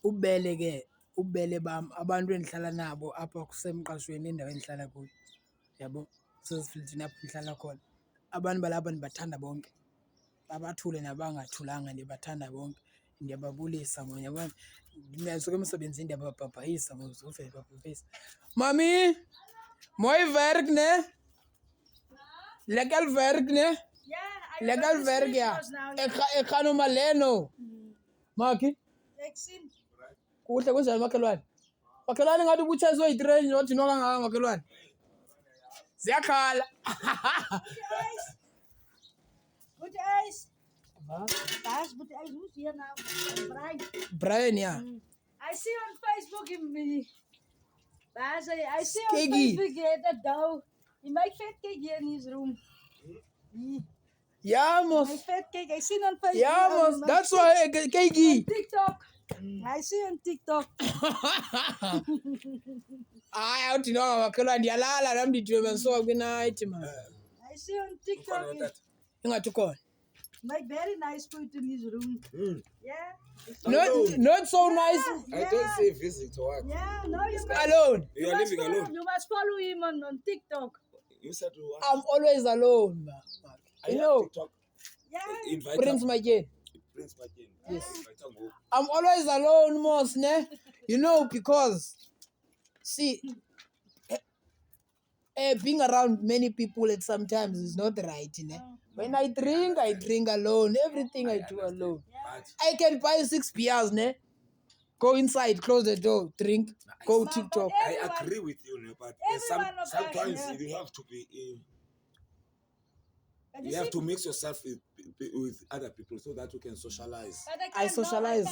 ubele ke ubele bam abantu endihlala nabo apha kusemqashweni endaweni endihlala kuyo yabo sesifilithini apho ndihlala khona abantu balapha ndibathanda bonke babathule nabangathulanga ndibathanda bonke ndiyababulisa ngoba yabona ndisuka emsebenzini ndiyababhabhayisa ngozofela babhabhayisa mami mooi werk ne lekker werk ne lekker werk ja ik ga nog maar leno Maki Ek sien. kuhle kunjani makhelwane makhelwane ngathi ubutshayiswe yitrain nothi noka ngaka makhelwane ziyakhala Moet ijs. Baas, moet ijs. Who's hier nou? Brian. Brian ja I see on Facebook him. Baas, I see on Keggy. Facebook that dough. He make fat cake here in his room. ja My mos fat cake. I see on Facebook. ja mos on that's why Keggy TikTok. I see on TikTok. hayi awuthi noka makhelwane ndiyalala nam ndidwe mandisoka kwinight man I see on TikTok. ingathi ukhona Make very nice food in his room. Yeah. not so nice I don't say visit or what. Yeah, no, you must, alone You are living follow, alone. you must follow him on TikTok. You said to what? I'm always alone man. I You have know TikTok. Yeah. Invite Prince him. Majen Prince Makin. Yes. Invite him. Go. I'm always alone, most, ne? You know, because, see, being around many people at sometimes is not right, ne? When I drink alone. Everything I do alone. But I can buy 6 beers, ne? Go inside, close the door, drink, go But TikTok. I everyone- agree with you, no, but there's everyone of us, sometimes yeah. you have to be. But You have to mix yourself with other people so that you can socialize. But I can't, no, socialize. I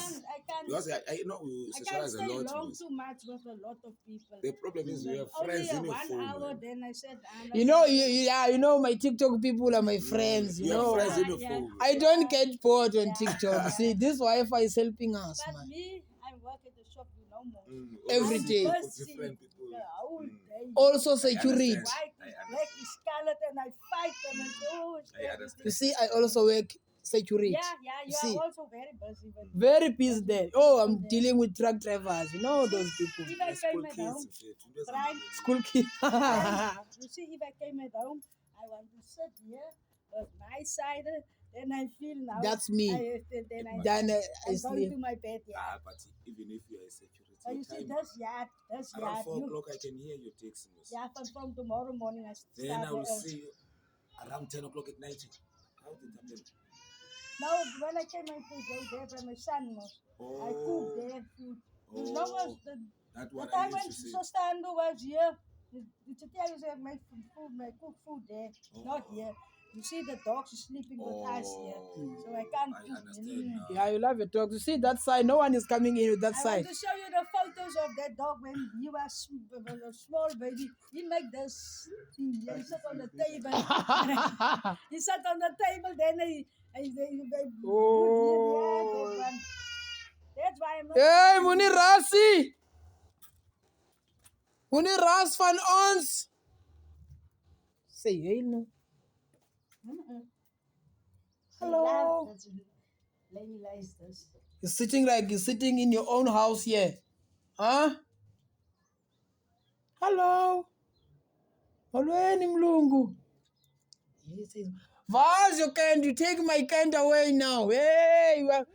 can't. Because I know we I can't socialize a stay lot. long Miss. too much with a lot of people. The problem is we have Only friends in your 1 phone. hour, man. then I said, You know, you know, my TikTok people are my friends, you You have know. friends in your Yeah. phone. I don't get bored on TikTok. See, this Wi-Fi is helping us, but man. me, I work at the shop, you know more. Every All day. people, different people. The whole day. Also I security. understand. White is black is scarlet, and I fight them and oh, it's I everything. You see, I also work security. Yeah, you see. are also very busy. But Very busy there. Oh, I'm dealing with truck drivers. You know those people. if I School came at kids, home, Brian. School kids. you see, if I came at home, I want to sit here on my side. Then I feel now. That's me. Then I Then I I'm going sleep. to my bed. Yeah. Ah, but even if you are a security, But you see, time, that's around yard. 4 o'clock, I can hear your text. Miss. Yeah, from tomorrow morning I start. Then I will the- see you around 10 o'clock at night. How did that happen? Now, when I came to go there by my son, I cook their food. As long as the That's the what I time when used to say. Sostando was here, the Chitianos have made food, my cook food there, not here. You see the dogs sleeping with us here, so I can't I cook. understand now. Yeah, you love your dogs. You see that side. No one is coming in with that I side. want to show you the photos of that dog when he was a small baby. He make this. He sat on the table. He sat on the table. Then he Oh. That's why I'm not. Hey, Muni Rasi. Muni Ras van ons. Say hey no. Hello. Lady luistert. You're sitting like you're sitting in your own house here. Huh? Hello. Molweni mlungu. He says, Vaz, your kind, you take my kind away now. Hey, you are,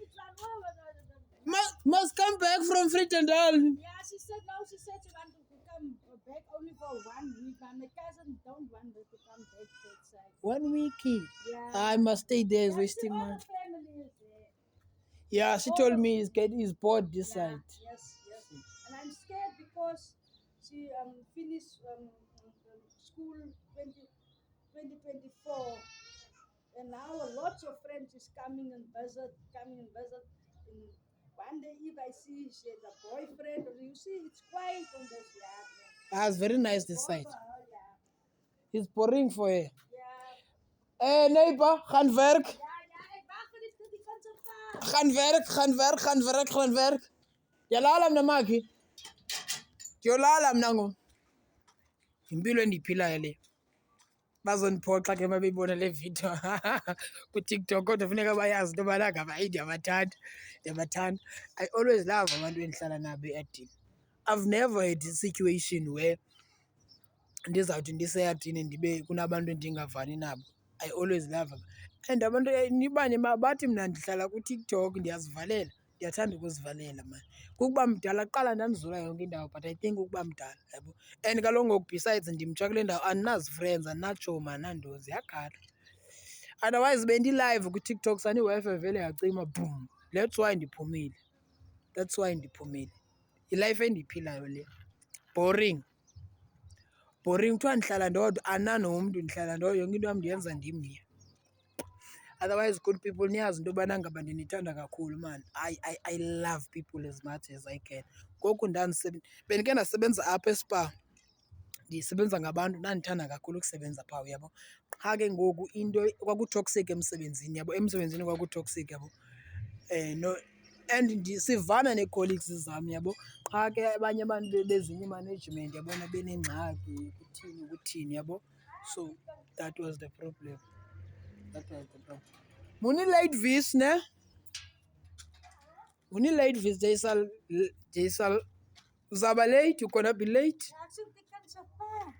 must come back from Frittendal. Yeah, she said no. She said she wanted to come back only for 1 week, but my cousin don't want her to come back that side. 1 week. Yeah. I must stay there, is Yeah, wasting all money. the family is there. Yeah, she told me he's bored this side. Yes. And I'm scared because she finished school 2024, and now lots of friends is coming and visit. And one day if I see she has a boyfriend, or you see it's quiet on this yard. That's very nice this side. For her, yeah. It's boring for her. Yeah. Hey neighbor, gaan werk. Ja, ik wacht voor die kant zo gaan. Gaan werk. Yalala mna maki. Yolala mna ngo. Impilo endiphilayo le. bazondiphoxa ke mabeyibona le video kuTikTok, kodwa funeka bayazi into yobana ngaba hayi ndiyabathanda. I always love abantu endihlala nabo eyadini. I've never had a situation where ndizawuthi ndiseyadini ndibe kunabantu endingavani nabo. I always love them. And abantu nibane bathi mna ndihlala kuTikTok ndiyazivalela, ndiyathanda ukuzivalela mani. Kukuba mdala kuqala ndandizula yonke indawo, but I think ukuba mdala, yabo. And kaloku ngoku besides ndimtsha kule ndawo andinazi-friends, andinatshomi, andinandozi, yakhala. Otherwise bendilive kuTikTok sani iWi-Fi vele yacima boom. That's why ndiphumile. Ilife endiyiphilayo le. Boring. Kuthiwa ndihlala ndodwa, andinanomntu, ndihlala ndodwa, yonke into yam ndiyenza ndimnye. Otherwise, good people, niyazi into yobana ngaba ndinithanda kakhulu, man. I love people as much as I can. Ngoku bendike ndasebenza apha eSpar, ndisebenza ngabantu, ndandithanda kakhulu ukusebenza phaa, uyabo. Qha ke ngoku into kwakutoxic emsebenzini, yabo. Emsebenzini kwakutoxic, yabo. And sivana nee-colleagues zam, yabo. Qha ke abanye abantu bezinye imanagement, yabona benengxaki, kuthini, yabo. So that was the problem. Muni-late vis, ne? Muni-late vis, Jaisal. Uzaba late, you're gonna be late. Ek sê dit kan se pa.